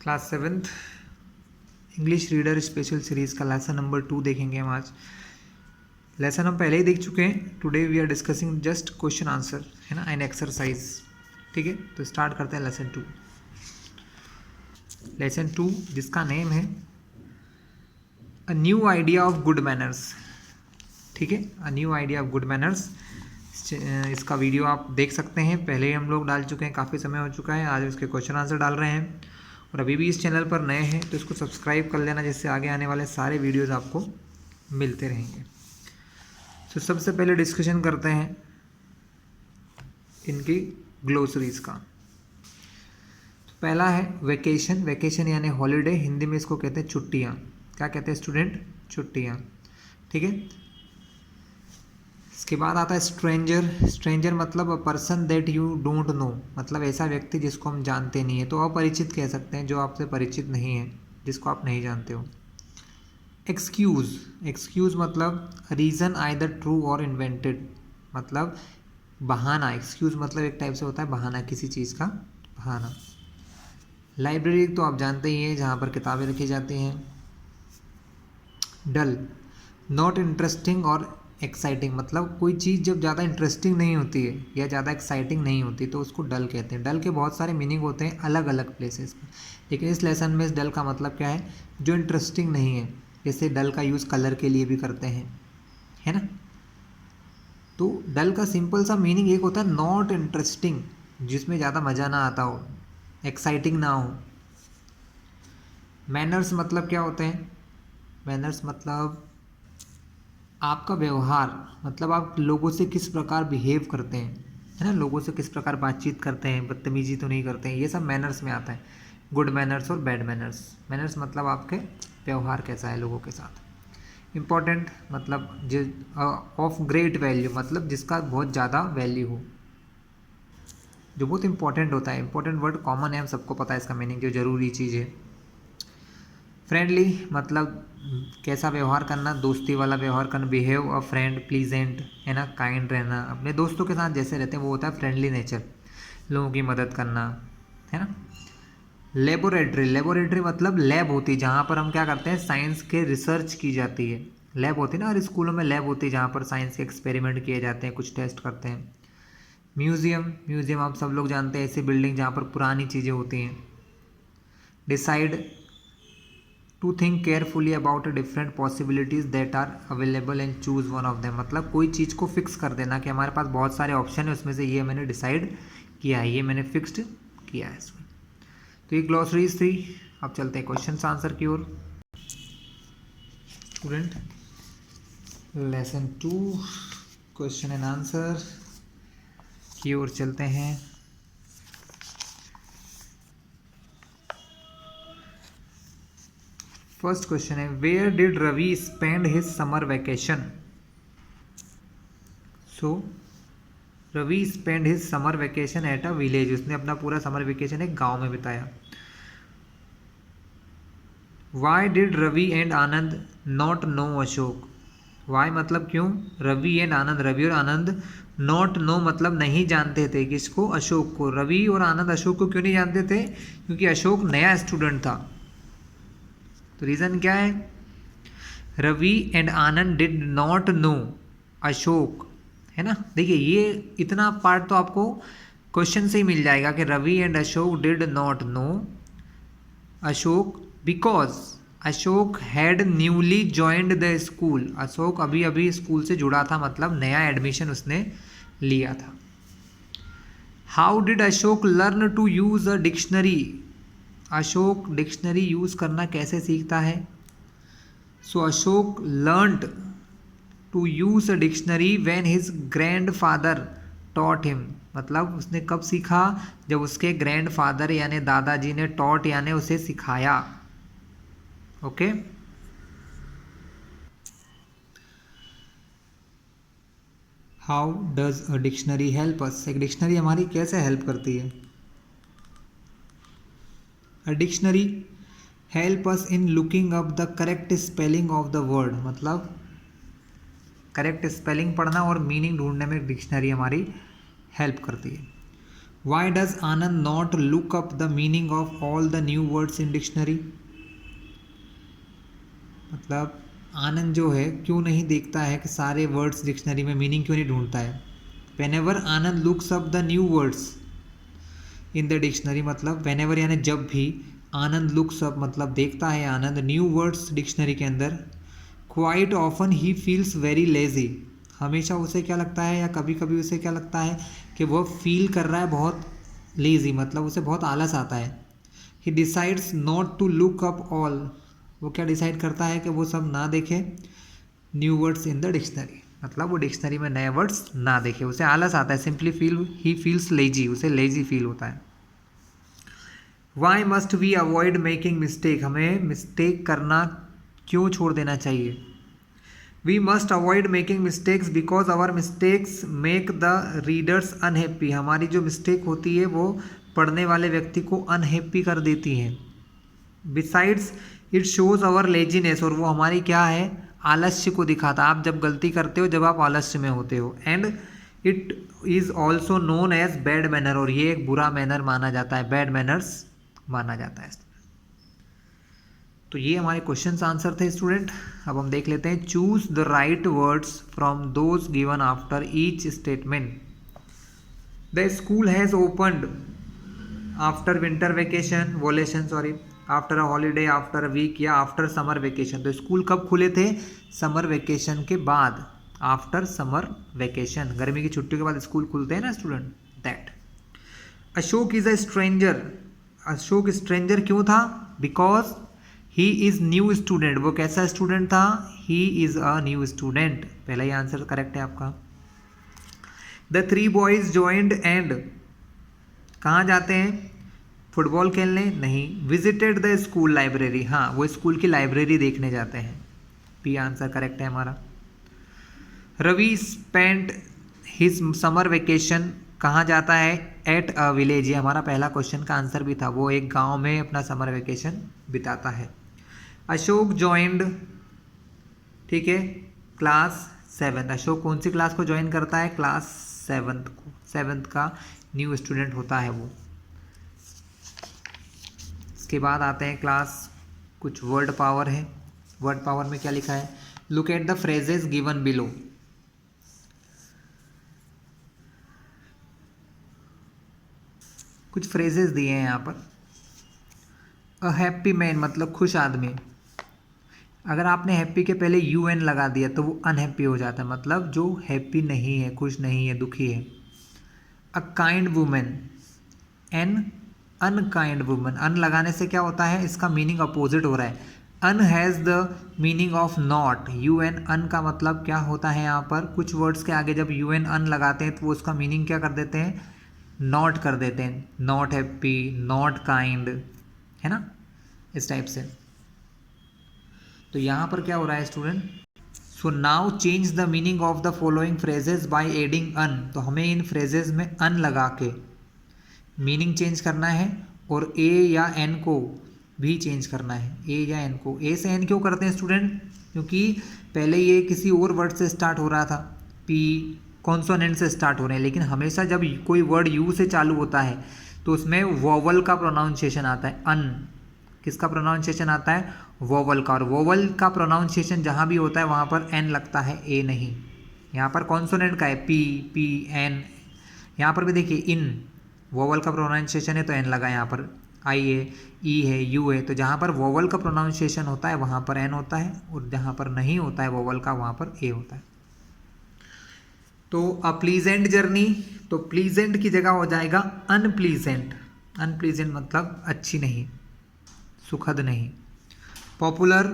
Class 7th English reader special series का lesson number 2 देखेंगे हम आज। लेसन हम पहले ही देख चुके हैं। Today we are discussing just question answer, है ना, एन एक्सरसाइज। ठीक है, तो स्टार्ट करते हैं लेसन 2। लेसन 2 जिसका नेम है a new idea of good manners. ठीक है, a new idea of good manners. इसका वीडियो आप देख सकते हैं, पहले ही हम लोग डाल चुके हैं, काफ़ी समय हो चुका है। आज इसके क्वेश्चन आंसर डाल रहे हैं और अभी भी इस चैनल पर नए हैं तो इसको सब्सक्राइब कर लेना, जिससे आगे आने वाले सारे वीडियोस आपको मिलते रहेंगे। तो सबसे पहले डिस्कशन करते हैं इनकी ग्लोसरीज का। तो पहला है वेकेशन। वेकेशन यानी हॉलीडे, हिंदी में इसको कहते हैं छुट्टियाँ। क्या कहते हैं स्टूडेंट? छुट्टियाँ। ठीक है, इसके बाद आता है स्ट्रेंजर। स्ट्रेंजर मतलब a person that you don't know, मतलब ऐसा व्यक्ति जिसको हम जानते नहीं है। तो अपरिचित कह सकते हैं, जो आपसे परिचित नहीं है, जिसको आप नहीं जानते हो। एक्सक्यूज़। एक्सक्यूज़ मतलब रीज़न आइदर ट्रू और इन्वेंटेड, मतलब बहाना। एक्सक्यूज़ मतलब एक टाइप से होता है बहाना, किसी चीज़ का बहाना। लाइब्रेरी तो आप जानते ही हैं, जहाँ पर किताबें रखी जाती हैं। डल, नॉट इंटरेस्टिंग और एक्साइटिंग, मतलब कोई चीज़ जब ज़्यादा इंटरेस्टिंग नहीं होती है या ज़्यादा एक्साइटिंग नहीं होती तो उसको डल कहते हैं। डल के बहुत सारे मीनिंग होते हैं अलग अलग प्लेसेस पर, लेकिन इस लेसन में इस डल का मतलब क्या है? जो इंटरेस्टिंग नहीं है। जैसे डल का यूज़ कलर के लिए भी करते हैं, है ना। तो डल का सिंपल सा मीनिंग एक होता है नॉट इंटरेस्टिंग, जिसमें ज़्यादा मज़ा ना आता हो, एक्साइटिंग ना हो। मैनर्स मतलब क्या होते हैं? मैनर्स मतलब आपका व्यवहार, मतलब आप लोगों से किस प्रकार बिहेव करते हैं, है ना, लोगों से किस प्रकार बातचीत करते हैं, बदतमीजी तो नहीं करते हैं, ये सब मैनर्स में आता है। गुड मैनर्स और बैड मैनर्स। मैनर्स मतलब आपके व्यवहार कैसा है लोगों के साथ। इम्पॉर्टेंट मतलब ऑफ ग्रेट वैल्यू, मतलब जिसका बहुत ज़्यादा वैल्यू हो, जो बहुत इंपॉर्टेंट होता है। इंपॉर्टेंट वर्ड कॉमन है, हम सबको पता है इसका मीनिंग, जो ज़रूरी चीज़ है। फ्रेंडली मतलब कैसा व्यवहार करना, दोस्ती वाला व्यवहार करना। बिहेव अ फ्रेंड, प्लीजेंट, है ना, काइंड रहना, अपने दोस्तों के साथ जैसे रहते हैं वो होता है फ्रेंडली नेचर, लोगों की मदद करना, है ना। लेबोरेटरी। लेबोरेटरी मतलब लैब होती है, जहाँ पर हम क्या करते हैं, साइंस के रिसर्च की जाती है। लैब होती है ना, और स्कूलों में लैब होती है जहाँ पर साइंस के एक्सपेरिमेंट किए जाते हैं, कुछ टेस्ट करते हैं। म्यूजियम। म्यूजियम आप सब लोग जानते हैं, ऐसी बिल्डिंग जहाँ पर पुरानी चीज़ें होती हैं। Decide, to think carefully about different possibilities that are available and choose one of them, मतलब कोई चीज़ को फिक्स कर देना कि हमारे पास बहुत सारे ऑप्शन है, उसमें से ये मैंने डिसाइड किया है, ये मैंने फिक्स्ड किया है इसमें। तो ये ग्लॉसरीज थी। अब चलते हैं क्वेश्चन आंसर की ओर। Student lesson 2 question and answer की ओर चलते हैं। फर्स्ट क्वेश्चन है, where did Ravi spend his summer vacation? So Ravi spend his summer vacation at a village, उसने अपना पूरा समर वैकेशन एक गांव में बिताया। Why did Ravi and Anand not know Ashok? Why मतलब क्यों, रवि एंड आनंद, रवि और आनंद, नॉट नो मतलब नहीं जानते थे, किसको? अशोक को। रवि और आनंद अशोक को क्यों नहीं जानते थे? क्योंकि अशोक नया स्टूडेंट था। तो रीज़न क्या है? Ravi and Anand did not know Ashok, है ना। देखिए ये इतना पार्ट तो आपको क्वेश्चन से ही मिल जाएगा कि Ravi and Ashok did not know Ashok because Ashok had newly joined the school. Ashok अभी अभी स्कूल से जुड़ा था, मतलब नया एडमिशन उसने लिया था। How did Ashok learn to use a dictionary? Ashok dictionary use करना कैसे सीखता है? So Ashok learned to use a dictionary when his grandfather taught him, मतलब उसने कब सीखा? जब उसके ग्रैंडफादर यानी दादाजी ने टॉट यानी उसे सिखाया। Okay, how does a dictionary help us? एक डिक्शनरी हमारी कैसे हेल्प करती है? A dictionary help us in looking up the correct spelling of the word, मतलब करेक्ट स्पेलिंग पढ़ना और मीनिंग ढूंढने में डिक्शनरी हमारी हेल्प करती है। Why does Anand not look up the meaning of all the new words in dictionary, मतलब आनंद जो है क्यों नहीं देखता है कि सारे वर्ड्स डिक्शनरी में मीनिंग क्यों नहीं ढूंढता है। When ever Anand looks up the new words in the dictionary, मतलब वेन एवर यानी जब भी आनंद लुक्स अप मतलब देखता है आनंद न्यू वर्ड्स डिक्शनरी के अंदर, quite often he feels very lazy, हमेशा उसे क्या लगता है या कभी कभी उसे क्या लगता है कि वह फील कर रहा है बहुत लेजी, मतलब उसे बहुत आलस आता है। He decides not to look up all, वो क्या डिसाइड करता है कि वो सब ना देखे new words in the dictionary, मतलब वो डिक्शनरी में नए वर्ड्स ना देखे, उसे आलस आता है। Simply feel he feels lazy, उसे लेजी फील होता है। Why must we avoid making mistake, हमें मिस्टेक करना क्यों छोड़ देना चाहिए। We must avoid making mistakes because our mistakes make the readers unhappy, हमारी जो मिस्टेक होती है वो पढ़ने वाले व्यक्ति को अनहैप्पी कर देती हैं। Besides it shows our laziness, और वो हमारी क्या है आलस्य को दिखाता। आप जब गलती करते हो जब आप आलस्य में होते हो। And it is also known as bad manner, और ये एक बुरा मैनर माना जाता है, बैड मैनर्स माना जाता है। तो ये हमारे क्वेश्चंस आंसर थे स्टूडेंट। अब हम देख लेते हैं। Choose the right words from those given after each statement. The school has opened after winter vacation, वोलेशन sorry, after a holiday, after a week या आफ्टर समर वेकेशन। तो स्कूल कब खुले थे? समर वेकेशन के बाद, आफ्टर समर वेकेशन, गर्मी की छुट्टियों के बाद स्कूल खुलते हैं ना student, that. Ashok is a stranger, Ashok stranger क्यों था? Because he is new student, वो कैसा स्टूडेंट था? He is a new student, पहला ही आंसर करेक्ट है आपका। The three boys joined and, कहाँ जाते हैं? फुटबॉल खेलने? नहीं। विजिटेड द स्कूल लाइब्रेरी, हाँ वो स्कूल की लाइब्रेरी देखने जाते हैं, पी आंसर करेक्ट है हमारा। Ravi spent his summer vacation, कहाँ जाता है? एट अ विलेज, ये हमारा पहला क्वेश्चन का आंसर भी था, वो एक गांव में अपना समर वेकेशन बिताता है। अशोक ज्वाइंड, ठीक है, क्लास 7, अशोक कौन सी क्लास को ज्वाइन करता है? क्लास 7 को, 7th का न्यू स्टूडेंट होता है वो। इसके बाद आते हैं क्लास, कुछ वर्ड पावर है। वर्ड पावर में क्या लिखा है? Look at the phrases given below. कुछ फ्रेजेस दिए हैं यहाँ पर। अ हैप्पी मैन मतलब खुश आदमी, अगर आपने हैप्पी के पहले यू एन लगा दिया तो वो अनहैप्पी हो जाता है, मतलब जो हैप्पी नहीं है, खुश नहीं है, दुखी है। A kind women, an unkind woman, un लगाने से क्या होता है? इसका मीनिंग अपोजिट हो रहा है। Un has the meaning of not, U N un का मतलब क्या होता है? यहाँ पर कुछ वर्ड्स के आगे जब यू एन अन लगाते हैं तो वो उसका मीनिंग क्या कर देते हैं? नॉट कर देते हैं। नॉट हैप्पी, नॉट काइंड, है ना, इस टाइप से। तो यहाँ पर क्या हो रहा है student? So now change the meaning of the following phrases by adding un, तो हमें इन फ्रेजेस में अन लगा के मीनिंग चेंज करना है, और ए या एन को भी चेंज करना है। ए या एन को, ए से एन क्यों करते हैं स्टूडेंट? क्योंकि पहले ये किसी और वर्ड से स्टार्ट हो रहा था, पी कॉन्सोनेंट से स्टार्ट हो रहे हैं, लेकिन हमेशा जब कोई वर्ड यू से चालू होता है तो उसमें वोवल का प्रोनाउंसिएशन आता है। अन किसका प्रोनाउंसिएशन आता है? वोवल का, और वोवल का प्रोनाउंसिएशन जहाँ भी होता है वहाँ पर एन लगता है, ए नहीं। यहाँ पर कॉन्सोनेंट का है, पी, पी एन, यहाँ पर भी देखिए इन वोवल का प्रोनाउंसिएशन है तो एन लगा, यहाँ पर आई है, ई है, यू है, तो जहाँ पर वोवल का प्रोनाउंसिएशन होता है वहाँ पर एन होता है, और जहाँ पर नहीं होता है वोवल का वहाँ पर ए होता है। तो अ प्लीजेंट जर्नी, तो प्लीजेंट की जगह हो जाएगा अनप्लीजेंट। अनप्लीजेंट मतलब अच्छी नहीं, सुखद नहीं। पॉपुलर,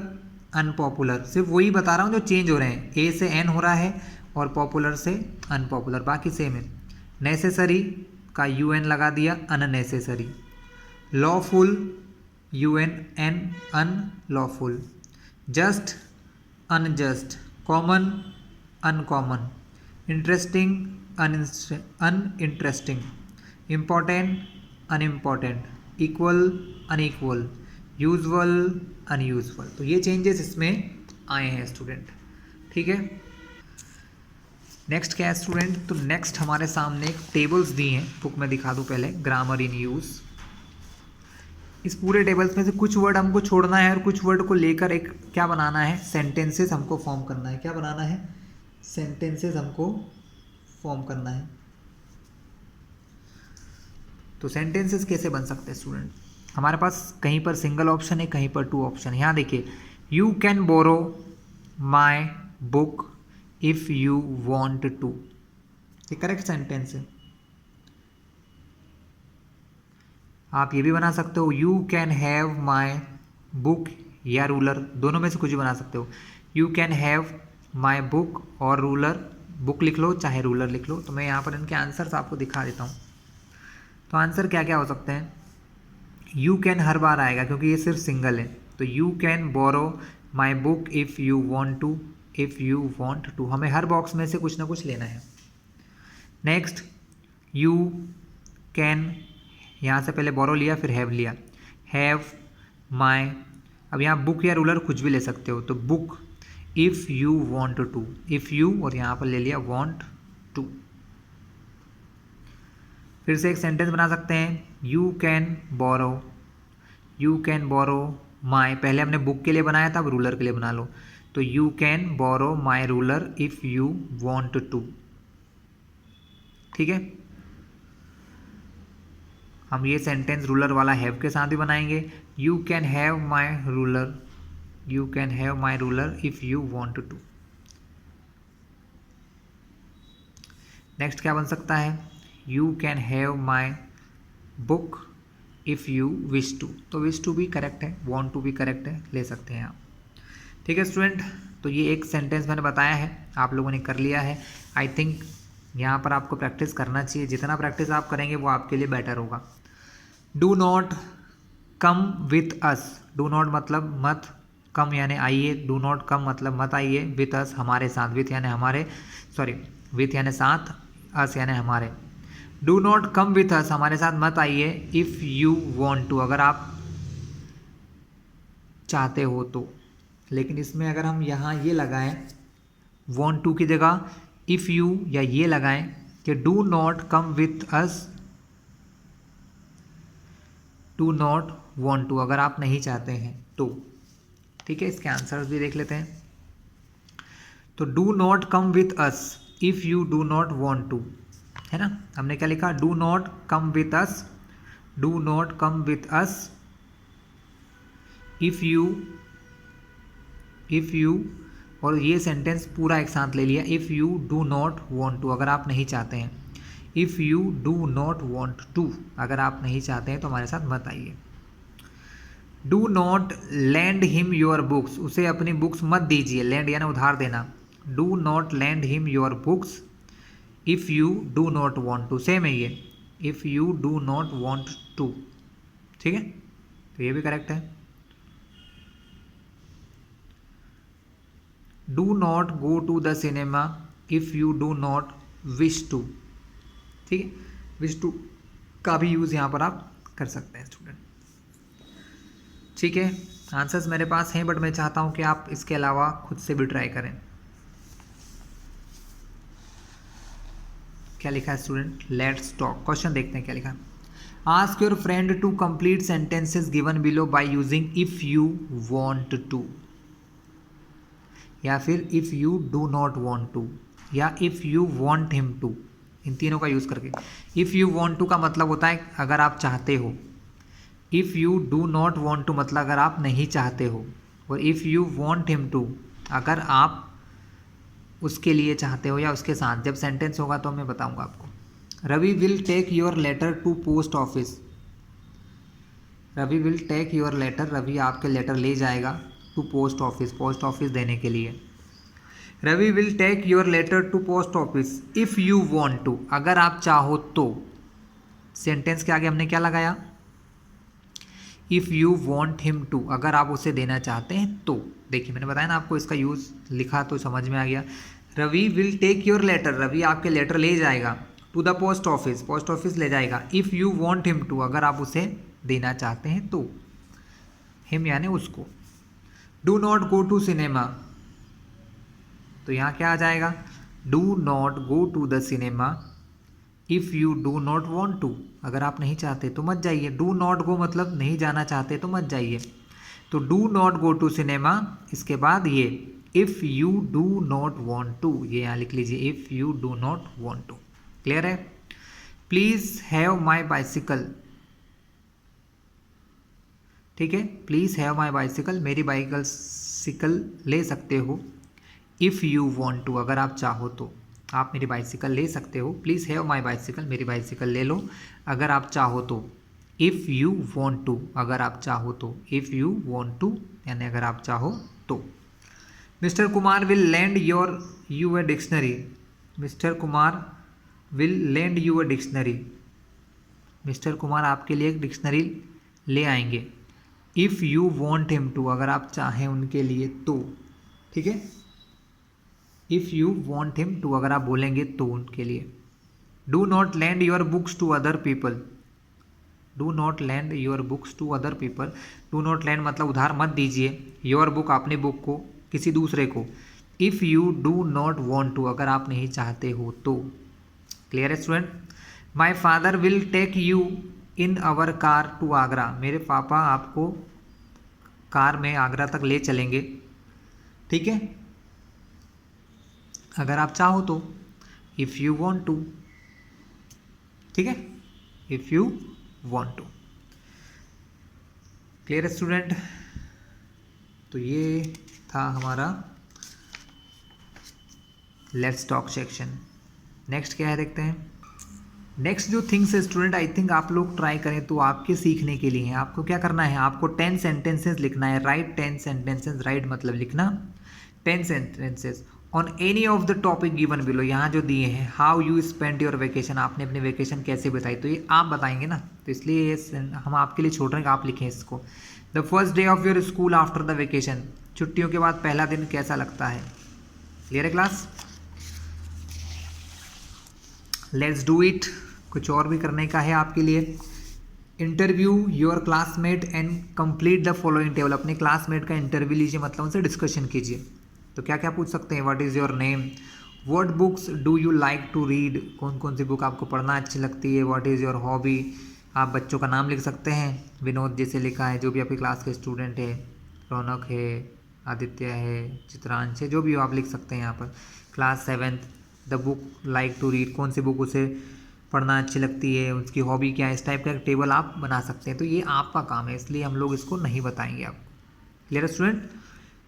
अनपॉपुलर, सिर्फ वही बता रहा हूँ जो चेंज हो रहे हैं, ए से एन हो रहा है और पॉपुलर से अनपॉपुलर, बाकी सेम है। नेसेसरी का यू एन लगा दिया, unnecessary. Lawful, U N N, unlawful. Just, unjust. Common, uncommon. Interesting, uninteresting. Important, unimportant. Equal, unequal. Usual, unusual. तो ये चेंजेस इसमें आए हैं स्टूडेंट, ठीक है। नेक्स्ट क्या है स्टूडेंट, तो नेक्स्ट हमारे सामने एक टेबल्स दी हैं, बुक में दिखा दूँ पहले, ग्रामर इन यूज़। इस पूरे टेबल्स में से कुछ वर्ड हमको छोड़ना है और कुछ वर्ड को लेकर एक क्या बनाना है, सेंटेंसेस हमको फॉर्म करना है। क्या बनाना है, सेंटेंसेस हमको फॉर्म करना है। तो सेंटेंसेस कैसे बन सकते हैं स्टूडेंट, हमारे पास कहीं पर सिंगल ऑप्शन है, कहीं पर 2 ऑप्शन है। यहाँ देखिए, you can borrow my book if you want to, ये करेक्ट सेंटेंस है। आप ये भी बना सकते हो, you can have my book या रूलर, दोनों में से कुछ भी बना सकते हो। You can have my book और रूलर, बुक लिख लो चाहे रूलर लिख लो। तो मैं यहाँ पर इनके आंसर्स आपको दिखा देता हूँ। तो आंसर क्या क्या हो सकते हैं, यू कैन हर बार आएगा क्योंकि ये सिर्फ सिंगल है। तो you can borrow my book if you want to, if you want to, हमें हर बॉक्स में से कुछ ना कुछ लेना है। नेक्स्ट, यू कैन, यहाँ से पहले बोरो लिया फिर हैव लिया, हैव माई, अब यहाँ बुक या रूलर कुछ भी ले सकते हो। तो book if you want to, if you और यहाँ पर ले लिया वॉन्ट टू। फिर से एक सेंटेंस बना सकते हैं, you can borrow, you can borrow my, पहले हमने बुक के लिए बनाया था, अब रूलर के लिए बना लो। तो you can borrow my ruler if you want to. ठीक है, हम ये सेंटेंस रूलर वाला हैव के साथ भी बनाएंगे, you can have my ruler, you can have my ruler if you want to. Next क्या बन सकता है, you can have my book if you wish to. तो विश टू भी करेक्ट है, वॉन्ट टू भी करेक्ट है, ले सकते हैं आप। ठीक है स्टूडेंट, तो ये एक सेंटेंस मैंने बताया है, आप लोगों ने कर लिया है। आई थिंक यहाँ पर आपको प्रैक्टिस करना चाहिए, जितना प्रैक्टिस आप करेंगे वो आपके लिए बेटर होगा। Do not come with us, do not मतलब मत, कम यानी आइए, डू नॉट कम मतलब मत आइए, विथ अस हमारे साथ, विथ यानी हमारे, सॉरी विथ यानी साथ, अस यानी हमारे। डू नॉट कम विथ अस हमारे साथ मत आइए, इफ़ यू वॉन्ट टू अगर आप चाहते हो तो। लेकिन इसमें अगर हम यहाँ ये लगाएं, वॉन्ट टू की जगह इफ़ यू या ये लगाएं कि do not come with us, do not want to अगर आप नहीं चाहते हैं तो। ठीक है, इसके आंसर्स भी देख लेते हैं। तो do not come with us if you do not want to, है ना, हमने क्या लिखा, do not come with us, do not come with us if you, और ये सेंटेंस पूरा एक साथ ले लिया, if you do not want to अगर आप नहीं चाहते हैं, if you do not want to अगर आप नहीं चाहते हैं तो हमारे साथ मत आइए। Do not lend him your books, उसे अपनी बुक्स मत दीजिए, लैंड यानी उधार देना। Do not lend him your books if you do not want to, same है ये, if you do not want to. ठीक है, तो ये भी करेक्ट है। Do not go to the cinema if you do not wish to. ठीक है, विश टू का भी यूज़ यहाँ पर आप कर सकते हैं स्टूडेंट। ठीक है, आंसर्स मेरे पास हैं, बट मैं चाहता हूँ कि आप इसके अलावा खुद से भी ट्राई करें। क्या लिखा है स्टूडेंट, लेट्स टॉक, क्वेश्चन देखते हैं क्या लिखा है। Ask your friend to complete sentences given below by using if you want to, या फिर if you do not want to, या if you want him to, इन तीनों का यूज़ करके। इफ़ यू वॉन्ट टू का मतलब होता है अगर आप चाहते हो, if you do not want to मतलब अगर आप नहीं चाहते हो, और if you want him to अगर आप उसके लिए चाहते हो या उसके साथ। जब सेंटेंस होगा तो मैं बताऊंगा आपको। Ravi will take your letter to post office, Ravi will take your letter, Ravi आपके लेटर ले जाएगा, to post office, post office देने के लिए। Ravi will take your letter to post office if you want to अगर आप चाहो तो। सेंटेंस के आगे हमने क्या लगाया, if you want him to अगर आप उसे देना चाहते हैं तो। देखिए मैंने बताया ना आपको, इसका यूज़ लिखा तो समझ में आ गया। Ravi will take your letter, Ravi आपके लेटर ले जाएगा, to the post office, post office ले जाएगा, if you want him to अगर आप उसे देना चाहते हैं तो, हिम यानी उसको। Do not go to cinema, तो यहाँ क्या आ जाएगा, do not go to the cinema if you do not want to. अगर आप नहीं चाहते तो मत जाइए। डू नॉट गो मतलब नहीं जाना चाहते तो मत जाइए। तो do not go to cinema, इसके बाद ये if you do not want to, ये यहाँ लिख लीजिए if you do not want to. Clear है। प्लीज़ हैव माई बाइसिकल, ठीक है, प्लीज़ हैव माई बाइसिकल, मेरी बाइसिकल ले सकते हो। इफ़ यू वॉन्ट टू, अगर आप चाहो तो आप मेरी बाइसिकल ले सकते हो। प्लीज़ हैव माई बाइसिकल, मेरी बाइसिकल ले लो अगर आप चाहो तो। इफ़ यू वॉन्ट टू, अगर आप चाहो तो। इफ़ यू वॉन्ट टू यानी अगर आप चाहो तो। Mister Kumar will lend you a dictionary. Mister Kumar will lend you a dictionary. Mister Kumar आपके लिए एक डिक्शनरी ले आएंगे। If you want him to, अगर आप चाहें उनके लिए तो, ठीक है। If you want him to, अगर आप बोलेंगे तो उनके लिए। Do not lend your books to other people. Do not lend your books to other people. Do not lend मतलब उधार मत दीजिए योर बुक, अपनी बुक को किसी दूसरे को। If you do not want to, अगर आप नहीं चाहते हो तो। क्लियर है student. My father will take you in our car to Agra. मेरे पापा आपको कार में आगरा तक ले चलेंगे, ठीक है, अगर आप चाहो तो। इफ़ यू वॉन्ट टू, ठीक है, if you want to. Clear है स्टूडेंट। तो ये था हमारा लेट्स टॉक सेक्शन। नेक्स्ट क्या है देखते हैं। नेक्स्ट जो थिंग्स है स्टूडेंट, आई थिंक आप लोग ट्राई करें तो आपके सीखने के लिए है। आपको क्या करना है, आपको 10 सेंटेंसेस लिखना है। राइट 10 सेंटेंसेस, राइट मतलब लिखना 10 sentences on any of the topic given below. यहाँ जो दिए हैं, how you spend your vacation, आपने अपनी वेकेशन कैसे बिताई, तो ये आप बताएंगे ना, तो इसलिए ये हम आपके लिए छोड़ रहे हैं कि आप लिखें इसको। The first day of your school after the vacation, छुट्टियों के बाद पहला दिन कैसा लगता है। क्लियर है क्लास। लेट्स डू इट, कुछ और भी करने का है आपके लिए। Interview your classmate and complete the following table. अपने क्लासमेट का इंटरव्यू लीजिए, मतलब उनसे डिस्कशन कीजिए। तो क्या क्या पूछ सकते हैं, what is your name, what books do you like to read, कौन कौन सी बुक आपको पढ़ना अच्छी लगती है, व्हाट इज़ योर हॉबी। आप बच्चों का नाम लिख सकते हैं, विनोद जैसे लिखा है, जो भी आपकी क्लास के स्टूडेंट है, रौनक है, आदित्य है, चित्रांश है, जो भी हो आप लिख सकते हैं यहाँ पर। Class 7th, the book like to read, कौन सी बुक उसे पढ़ना अच्छी लगती है, उसकी हॉबी क्या है, इस टाइप का एक टेबल आप बना सकते हैं। तो ये आपका काम है, इसलिए हम लोग इसको नहीं बताएंगे आपको। क्लियर है स्टूडेंट।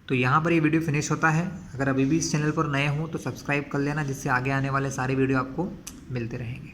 तो यहाँ पर ये वीडियो फिनिश होता है। अगर अभी भी इस चैनल पर नए हों तो सब्सक्राइब कर लेना, जिससे आगे आने वाले सारे वीडियो आपको मिलते रहेंगे।